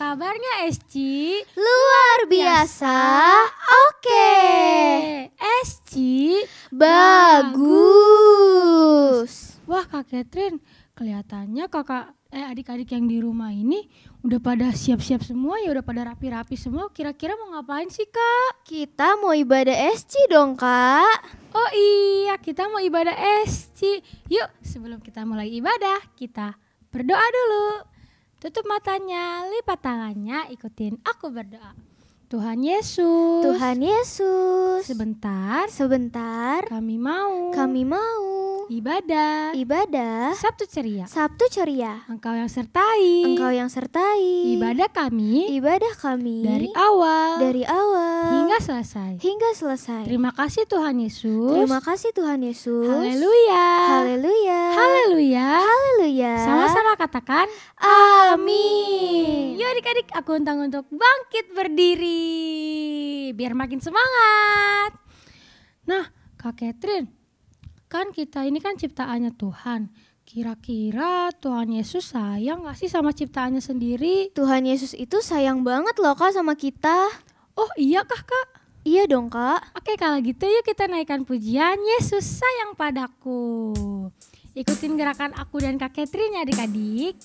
kabarnya Esci? Luar biasa, oke. Esci bagus. Wah Kak Catherine, kelihatannya adik-adik yang di rumah ini udah pada siap-siap semua ya, udah pada rapi-rapi semua. Kira-kira mau ngapain sih Kak? Kita mau ibadah SC dong Kak. Oh iya, kita mau ibadah Esci. Yuk sebelum kita mulai ibadah, kita berdoa dulu. Tutup matanya, lipat tangannya, ikutin aku berdoa. Tuhan Yesus. Tuhan Yesus. Sebentar. Kami mau. Ibadah. Sabtu ceria. Engkau yang sertai. Ibadah kami. Dari awal. Hingga selesai. Terima kasih Tuhan Yesus. Haleluya. Sama-sama katakan Amin. yuk adik-adik, aku undang untuk bangkit berdiri biar makin semangat. Nah Kak Catherine, kan kita ini kan ciptaannya Tuhan. Kira-kira Tuhan Yesus sayang gak sih sama ciptaannya sendiri? Tuhan Yesus itu sayang banget loh Kak sama kita. Oh iya kah Kak? Iya dong Kak. Oke kalau gitu yuk kita naikkan pujian Yesus sayang padaku. Ikutin gerakan aku dan Kak Catherine ya adik-adik.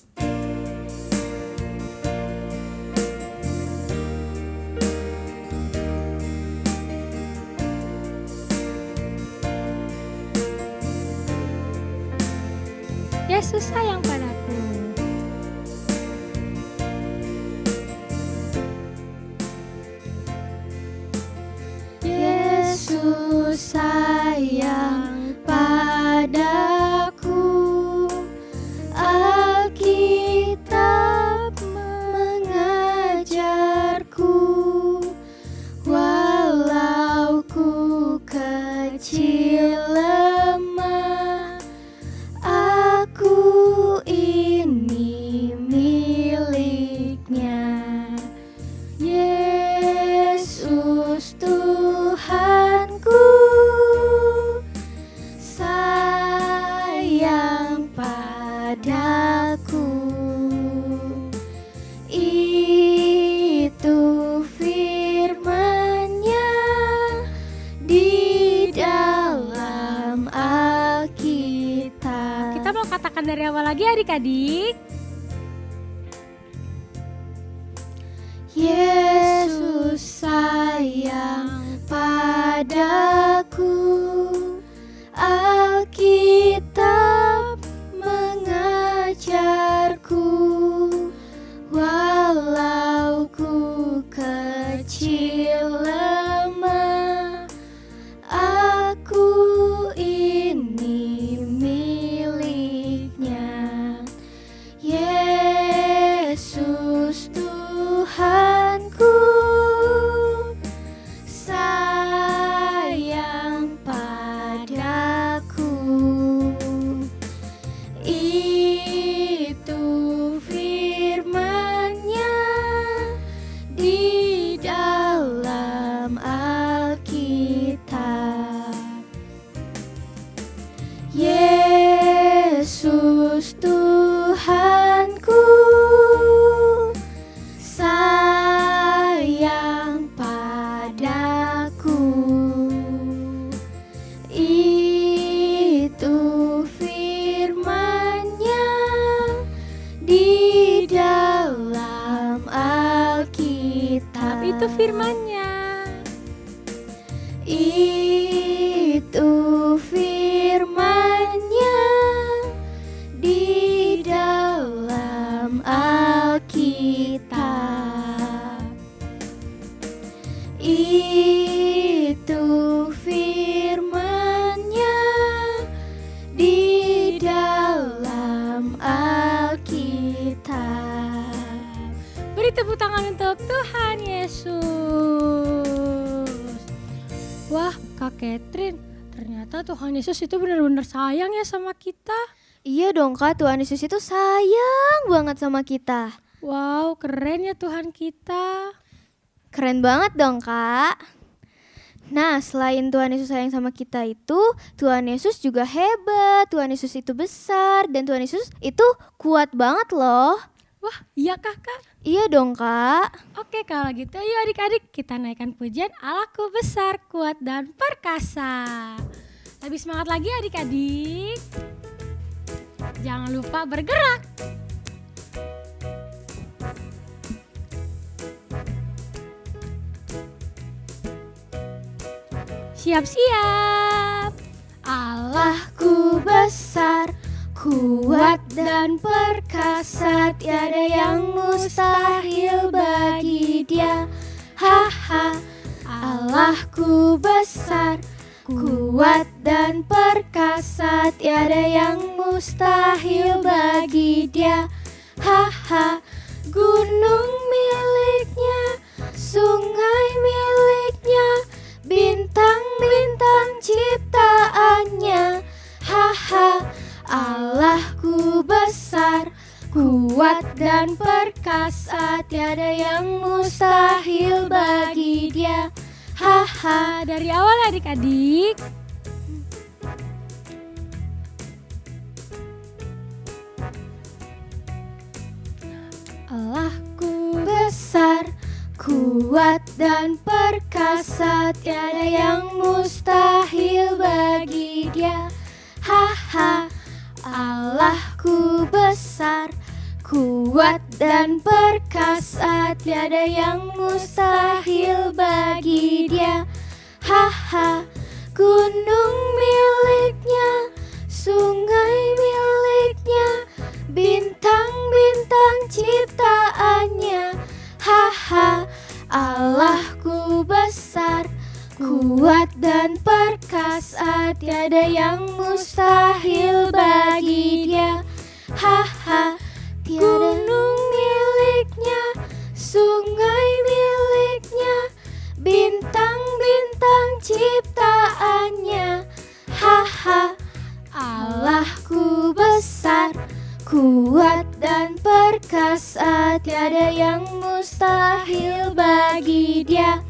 Yesus sayang padaku. Yesus sayang padaku. Alkitab mengajarku, walau ku kecil lemah, aku ini miliknya. Yesus Tuhanku sayang padaku. Itu firman-Nya di dalam Alkitab. Kita mau katakan dari awal lagi adik-adik. Yesus sayang padaku. Alkitab mengajarku, walau ku kecil lemah, aku ini miliknya. Yesus Tuhanku sayang padaku. Itu firman-Nya di dalam Alkitab. Yesus Tuhanku sayang padaku. Itu firman-Nya di dalam Alkitab. Itu firman-Nya. Itu firman-Nya di dalam Alkitab. Itu firman-Nya di dalam Alkitab. Beri tepuk tangan untuk Tuhan Yesus. Wah Kak Catherine, ternyata Tuhan Yesus itu benar-benar sayang ya sama kita. Iya dong Kak, Tuhan Yesus itu sayang banget sama kita. Wow, keren ya Tuhan kita. Keren banget dong Kak. Nah, selain Tuhan Yesus sayang sama kita itu, Tuhan Yesus juga hebat, Tuhan Yesus itu besar, dan Tuhan Yesus itu kuat banget loh. Wah, iya Kakak. Iya dong Kak. Oke, kalau gitu yuk adik-adik kita naikkan pujian Allahku besar, kuat dan perkasa. Lebih semangat lagi adik-adik. Jangan lupa bergerak. Siap-siap. Allahku besar, kuat dan perkasa, tiada yang mustahil bagi Dia. Ha. Allahku besar, kuat dan perkasa, tiada yang mustahil bagi Dia. Ha. Gunung miliknya, sungai miliknya, bintang-bintang ciptaannya. Ha. Allahku besar, kuat dan perkasa, tiada yang mustahil bagi Dia. Ha. Dari awal adik-adik. Allahku besar, kuat dan perkasa, tiada yang mustahil bagi Dia. Ha. Allahku besar, kuat dan perkasa, tiada yang mustahil bagi Dia. Ha. Gunung miliknya, sungai miliknya, bintang-bintang ciptaannya. Ha. Allahku besar, kuat dan perkasa, tiada yang mustahil bagi Dia. Ha. Gunung miliknya, sungai miliknya, bintang-bintang ciptaannya. Ha. Allahku besar, kuat dan perkasa, tiada yang mustahil bagi Dia.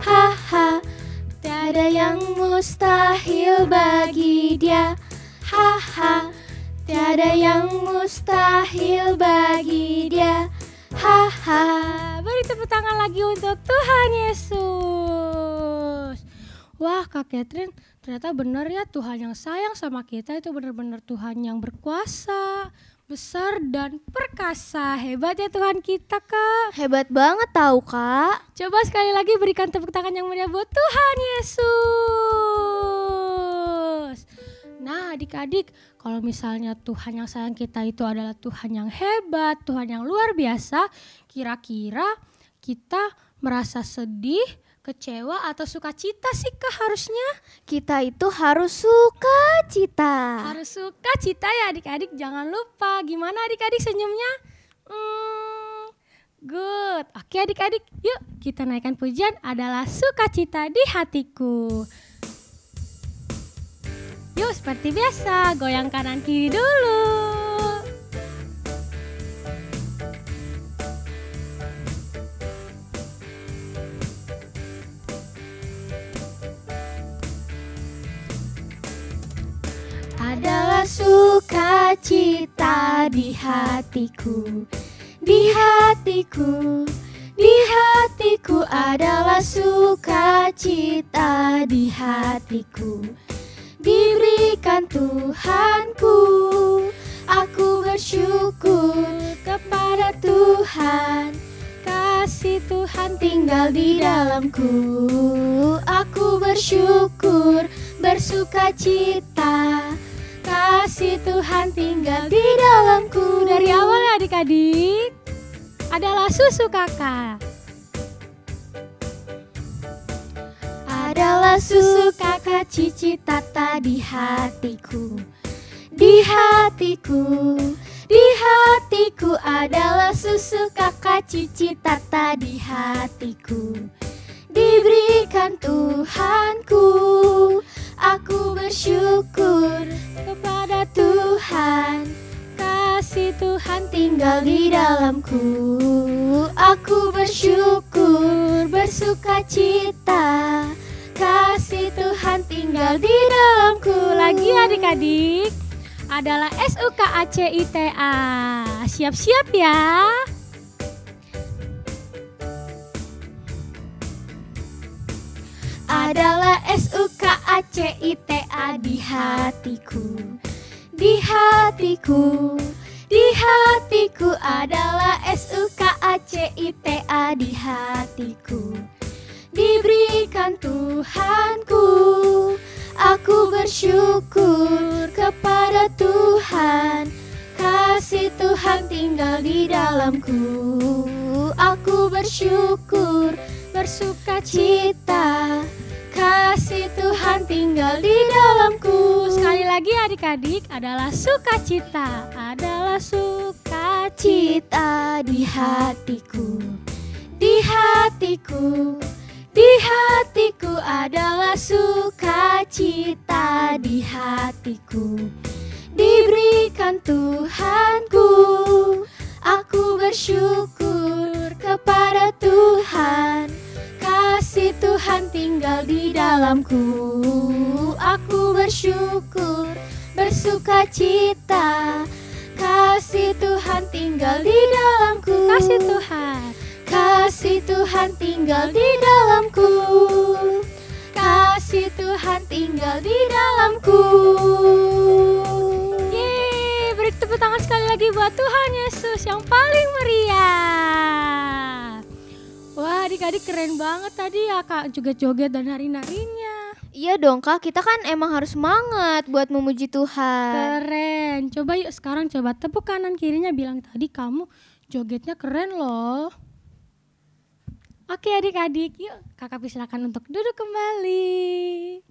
Ha. Tiada yang mustahil bagi Dia. Ha. Tiada yang mustahil bagi Dia. Ha. Beri tepuk tangan lagi untuk Tuhan Yesus. Wah Kak Catherine, ternyata benar ya Tuhan yang sayang sama kita itu benar-benar Tuhan yang berkuasa, besar dan perkasa. Hebat ya Tuhan kita Kak. Hebat banget tahu Kak. Coba sekali lagi berikan tepuk tangan yang meriah buat Tuhan Yesus. Nah adik-adik, kalau misalnya Tuhan yang sayang kita itu adalah Tuhan yang hebat, Tuhan yang luar biasa, kira-kira kita merasa sedih, kecewa atau sukacita sih Kak harusnya? Kita itu harus sukacita. Harus sukacita ya adik-adik, jangan lupa. Gimana adik-adik senyumnya? Good. Oke adik-adik, yuk kita naikkan pujian adalah sukacita di hatiku. Yuk seperti biasa, goyang kanan kiri dulu. Adalah sukacita di hatiku, di hatiku, di hatiku adalah sukacita di hatiku. Diberikan Tuhanku, aku bersyukur kepada Tuhan. Kasih Tuhan tinggal di dalamku, aku bersyukur, bersukacita. Kasih Tuhan tinggal di dalamku. Dari awal ya adik-adik, adalah susu kakak. Adalah susu kakak cici tata di hatiku, di hatiku, di hatiku adalah susu kakak cici tata di hatiku. Diberikan Tuhanku, aku bersyukur kepada Tuhan. Kasih Tuhan tinggal di dalamku, aku bersyukur, bersukacita. Kasih Tuhan tinggal di dalamku. Lagi adik-adik, adalah SUKACITA. Siap-siap ya. Adalah SUKACITA di hatiku, di hatiku, di hatiku. Adalah SUKACITA di hatiku. Diberikan Tuhanku, aku bersyukur kepada Tuhan. Kasih Tuhan tinggal di dalamku. Aku bersyukur, bersukacita. Kasih Tuhan tinggal di dalamku. Sekali lagi adik-adik, adalah sukacita. Adalah sukacita Di hatiku, di hatiku, di hatiku. Adalah sukacita di hatiku. Diberikan Tuhanku, aku bersyukur kepada Tuhan. Kasih Tuhan tinggal di dalamku. Aku bersyukur, bersukacita. Kasih Tuhan tinggal di dalamku. Kasih Tuhan. Kasih Tuhan tinggal di dalamku. Kasih Tuhan tinggal di dalamku. Yeay, beri tepuk tangan sekali lagi buat Tuhan Yesus yang paling meriah. Wah, adik-adik keren banget tadi ya, Kak juga joget dan nari-narinya. Iya dong Kak, kita kan emang harus semangat buat memuji Tuhan. Keren. Coba yuk sekarang coba tepuk kanan kirinya, bilang tadi kamu jogetnya keren loh. Oke adik-adik, yuk kakak silakan untuk duduk kembali.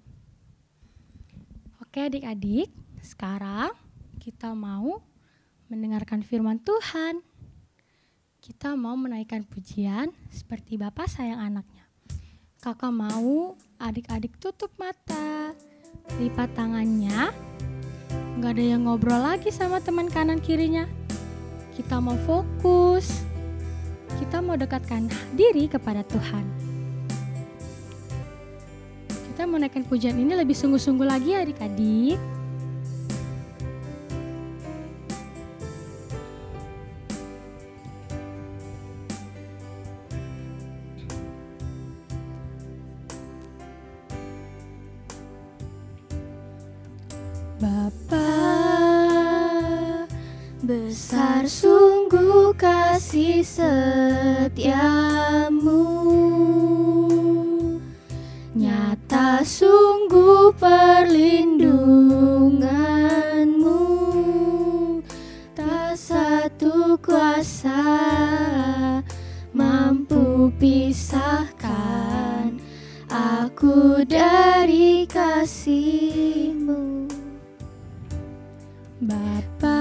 Oke adik-adik, sekarang kita mau mendengarkan firman Tuhan. Kita mau menaikkan pujian seperti Bapak sayang anaknya. Kakak mau adik-adik tutup mata, lipat tangannya. Gak ada yang ngobrol lagi sama teman kanan kirinya. Kita mau fokus. Kita mau dekatkan diri kepada Tuhan. Kita mau naikkan pujian ini lebih sungguh-sungguh lagi adik-adik. Bapa, besar sungguh kasih setiamu, nyata sungguh perlindunganmu, tak satu kuasa mampu pisahkan aku dari kasih-Mu. Bapa,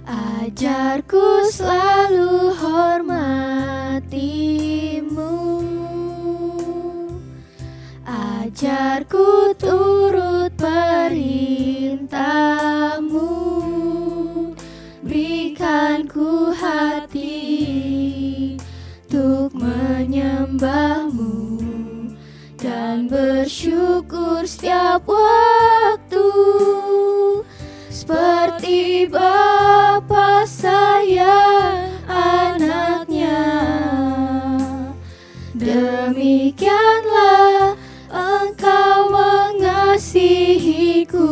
ajarku selalu hormati-Mu, ajarku turut perintah-Mu, berikan ku hati untuk menyembah-Mu dan bersyukur setiap waktu, seperti Bapa sayang anaknya. Demikianlah Engkau mengasihiku.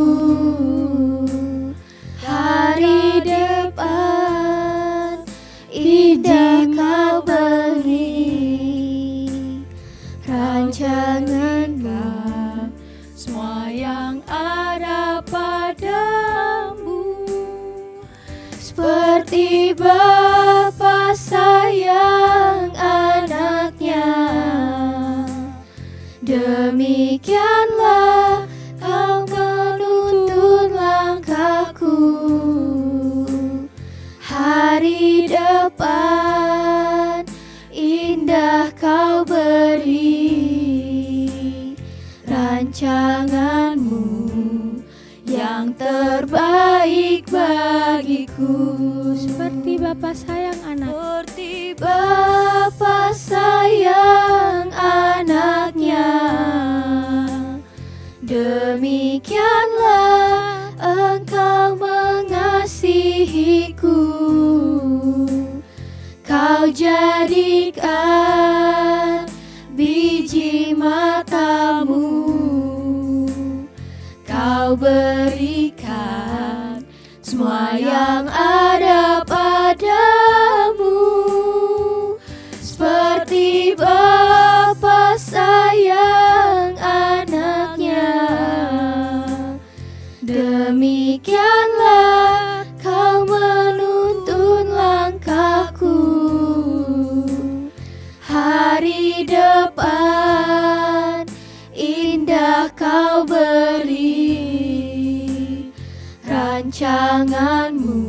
Hari depan indah Kau beri, rancangan-Mu semua yang ada padamu, seperti Bapa sayang anaknya. Demikianlah Kau menuntun langkahku. Hari depan indah Kau beri, rancangan-Mu yang terbaik bagiku. seperti Bapa sayang anak. Seperti Bapa sayang anaknya. Demikianlah Engkau mengasihiku, Kau jadikan biji matamu, Kau berikan semua yang ada padamu, seperti Bapa sayang anaknya. Demikianlah Kau menuntun langkahku, hari depan indah Kau beri, rancanganmu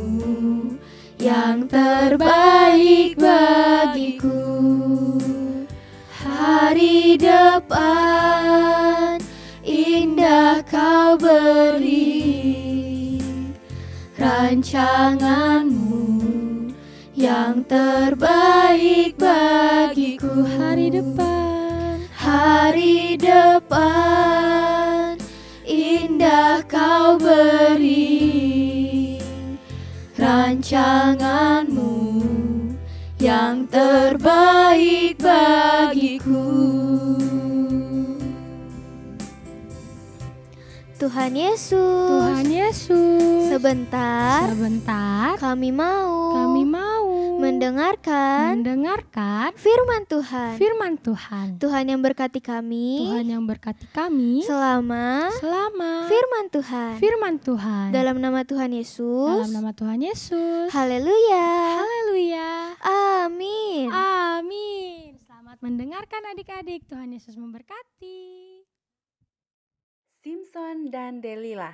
yang terbaik bagiku. Hari depan indah Kau beri, rancanganmu yang terbaik bagiku. Hari depan indah Kau beri, rancanganmu yang terbaik bagiku. Tuhan Yesus, sebentar kami mau mendengarkan firman Tuhan. Tuhan yang berkati kami selama firman Tuhan. Dalam nama Tuhan Yesus. Haleluya. Amin. Selamat mendengarkan adik-adik. Tuhan Yesus memberkati. Simson dan Delila.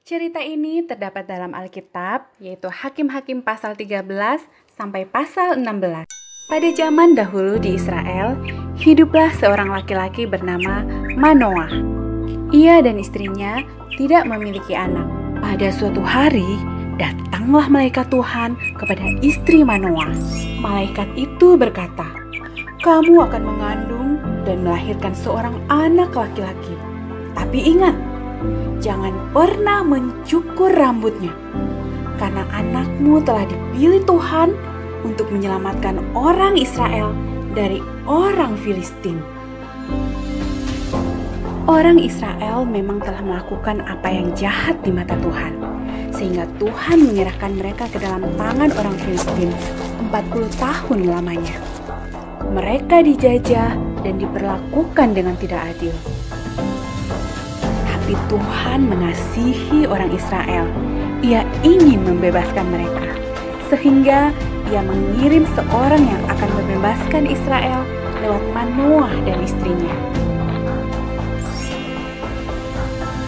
Cerita ini terdapat dalam Alkitab, yaitu Hakim-Hakim pasal 13 sampai pasal 16. Pada zaman dahulu di Israel, hiduplah seorang laki-laki bernama Manoah. Ia dan istrinya tidak memiliki anak. Pada suatu hari, datanglah malaikat Tuhan kepada istri Manoah. Malaikat itu berkata, "Kamu akan mengandung dan melahirkan seorang anak laki-laki. Tapi ingat, jangan pernah mencukur rambutnya, karena anakmu telah dipilih Tuhan untuk menyelamatkan orang Israel dari orang Filistin." Orang Israel memang telah melakukan apa yang jahat di mata Tuhan, sehingga Tuhan menyerahkan mereka ke dalam tangan orang Filistin 40 tahun lamanya. Mereka dijajah dan diperlakukan dengan tidak adil. Tapi Tuhan mengasihi orang Israel. Ia ingin membebaskan mereka, sehingga Ia mengirim seorang yang akan membebaskan Israel lewat Manoah dan istrinya.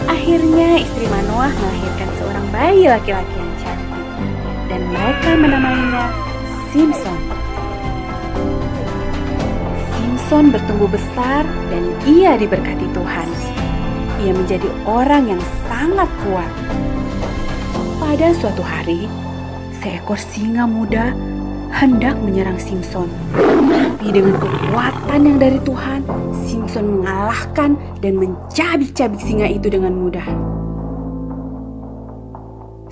Akhirnya istri Manoah melahirkan seorang bayi laki-laki yang cantik, dan mereka menamainya Simson. Simson bertumbuh besar dan ia diberkati Tuhan. Ia menjadi orang yang sangat kuat. Pada suatu hari, seekor singa muda hendak menyerang Simson. Tapi dengan kekuatan yang dari Tuhan, Simson mengalahkan dan mencabik-cabik singa itu dengan mudah.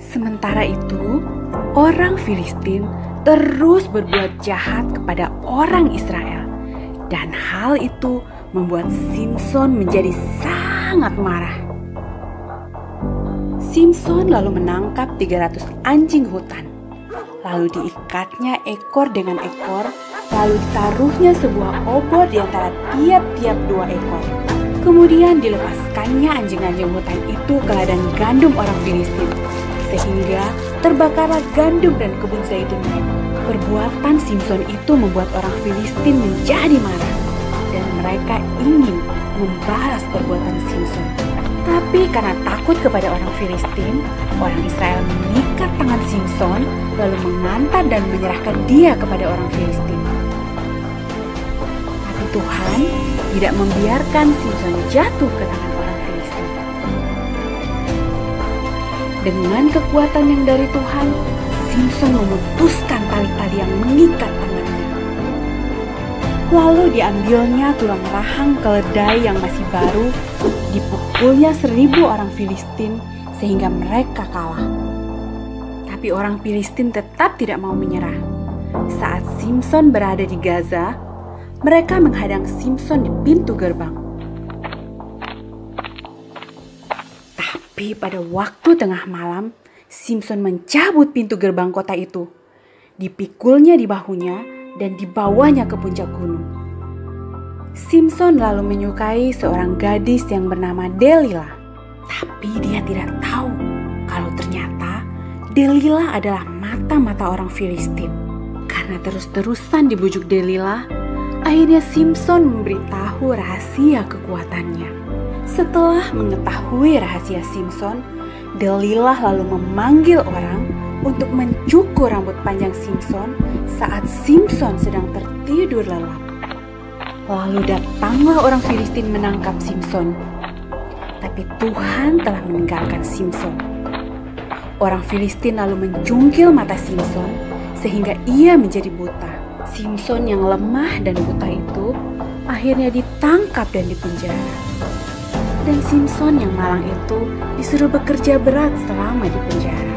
Sementara itu, orang Filistin terus berbuat jahat kepada orang Israel. Dan hal itu membuat Simson menjadi sangat marah. Simson lalu menangkap 300 anjing hutan. Lalu diikatnya ekor dengan ekor, lalu ditaruhnya sebuah obor di antara tiap-tiap 2 ekor. Kemudian dilepaskannya anjing-anjing hutan itu ke ladang gandum orang Filistin, sehingga terbakarlah gandum dan kebun zaitun mereka. Perbuatan Simson itu membuat orang Filistin menjadi marah, dan mereka ingin membalas perbuatan Simson. Tapi karena takut kepada orang Filistin, orang Israel mengikat tangan Simson, lalu mengantar dan menyerahkan dia kepada orang Filistin. Tapi Tuhan tidak membiarkan Simson jatuh ke tangan orang Filistin. Dengan kekuatan yang dari Tuhan, Simson memutuskan tali-tali yang mengikat tangannya. Lalu diambilnya tulang rahang keledai yang masih baru, dipukulnya 1.000 orang Filistin sehingga mereka kalah. Tapi orang Filistin tetap tidak mau menyerah. Saat Simson berada di Gaza, mereka menghadang Simson di pintu gerbang. Tapi pada waktu tengah malam, Simson mencabut pintu gerbang kota itu. Dipikulnya di bahunya dan dibawanya ke puncak gunung. Simson lalu menyukai seorang gadis yang bernama Delilah. Tapi dia tidak tahu kalau ternyata Delilah adalah mata-mata orang Filistin. Karena terus-terusan dibujuk Delilah, akhirnya Simson memberitahu rahasia kekuatannya. Setelah mengetahui rahasia Simson, Delilah lalu memanggil orang untuk mencukur rambut panjang Simson saat Simson sedang tertidur lelap. Lalu datanglah orang Filistin menangkap Simson. Tapi Tuhan telah meninggalkan Simson. Orang Filistin lalu mencungkil mata Simson sehingga ia menjadi buta. Simson yang lemah dan buta itu akhirnya ditangkap dan dipenjara. Dan Simson yang malang itu disuruh bekerja berat selama di penjara.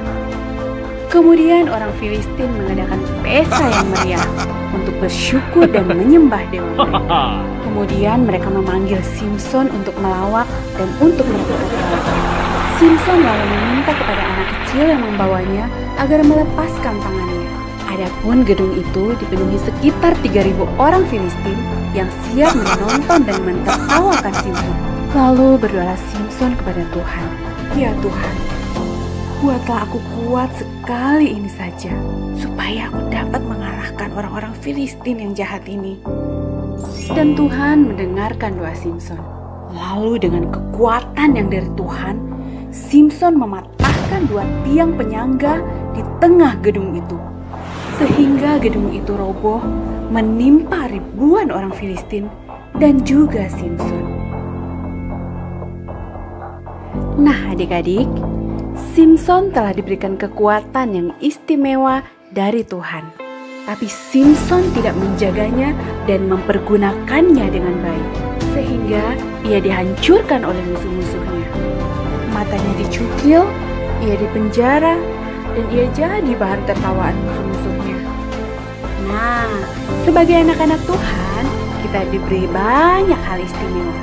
Kemudian orang Filistin mengadakan pesta yang meriah untuk bersyukur dan menyembah dewa mereka. Kemudian mereka memanggil Simson untuk melawak dan untuk melakukan tawaf. Simson lalu meminta kepada anak kecil yang membawanya agar melepaskan tangannya. Adapun gedung itu dipenuhi sekitar 3.000 orang Filistin yang siap menonton dan mentertawakan Simson. Lalu berdoa Simson kepada Tuhan, "Ya Tuhan, buatlah aku kuat sekali ini saja, supaya aku dapat mengalahkan orang-orang Filistin yang jahat ini." Dan Tuhan mendengarkan doa Simson. Lalu dengan kekuatan yang dari Tuhan, Simson mematahkan 2 tiang penyangga di tengah gedung itu. Sehingga gedung itu roboh, menimpa ribuan orang Filistin dan juga Simson. Nah adik-adik, Simson telah diberikan kekuatan yang istimewa dari Tuhan. Tapi Simson tidak menjaganya dan mempergunakannya dengan baik. Sehingga ia dihancurkan oleh musuh-musuhnya. Matanya dicukil, ia dipenjara, dan ia jadi bahan tertawaan musuh-musuhnya. Nah, sebagai anak-anak Tuhan, kita diberi banyak hal istimewa.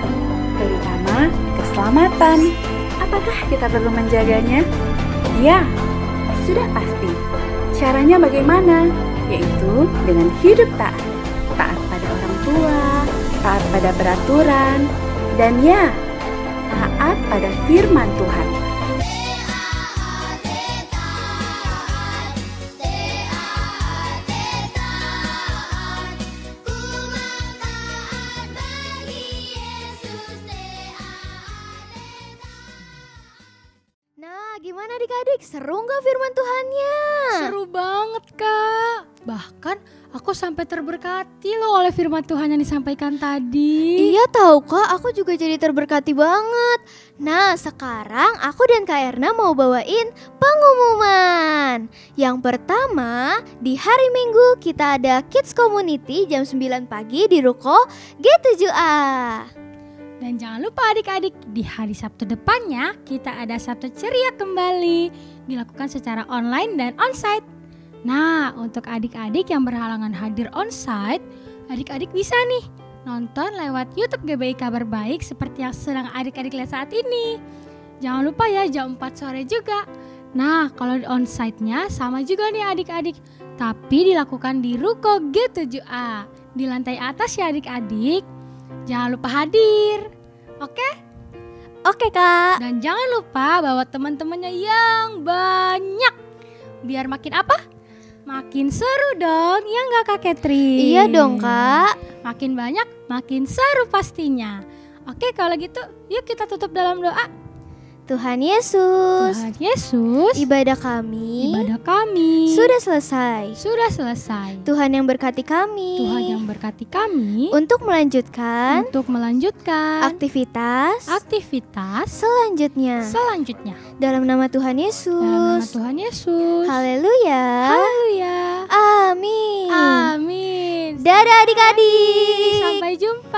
Terutama keselamatan. Apakah kita perlu menjaganya? Ya, sudah pasti. Caranya bagaimana? Yaitu dengan hidup taat. Taat pada orang tua, taat pada peraturan, dan ya, taat pada firman Tuhan. Gimana adik-adik, seru nggak firman Tuhannya? Seru banget Kak. Bahkan aku sampai terberkati loh oleh firman Tuhan yang disampaikan tadi. Iya tahu Kak, aku juga jadi terberkati banget. Nah sekarang aku dan Kak Erna mau bawain pengumuman. Yang pertama, di hari Minggu kita ada Kids Community jam 9 pagi di Ruko G7A. Dan jangan lupa adik-adik, di hari Sabtu depannya kita ada Sabtu Ceria kembali, dilakukan secara online dan onsite. Nah, untuk adik-adik yang berhalangan hadir onsite, adik-adik bisa nih nonton lewat YouTube GBI Kabar Baik seperti yang sedang adik-adik lihat saat ini. Jangan lupa ya jam 4 sore juga. Nah, kalau onsite-nya sama juga nih adik-adik, tapi dilakukan di Ruko G7A, di lantai atas ya adik-adik. Jangan lupa hadir, oke? Oke Kak. Dan jangan lupa bawa teman-temannya yang banyak. Biar makin apa? Makin seru dong, ya nggak Kak Catherine? Iya dong Kak. Makin banyak, makin seru pastinya. Oke kalau gitu, yuk kita tutup dalam doa. Tuhan Yesus, ibadah kami sudah selesai. Tuhan yang berkati kami untuk melanjutkan aktivitas selanjutnya. Dalam nama Tuhan Yesus. Haleluya. Amin. Dadah adik-adik. Sampai jumpa.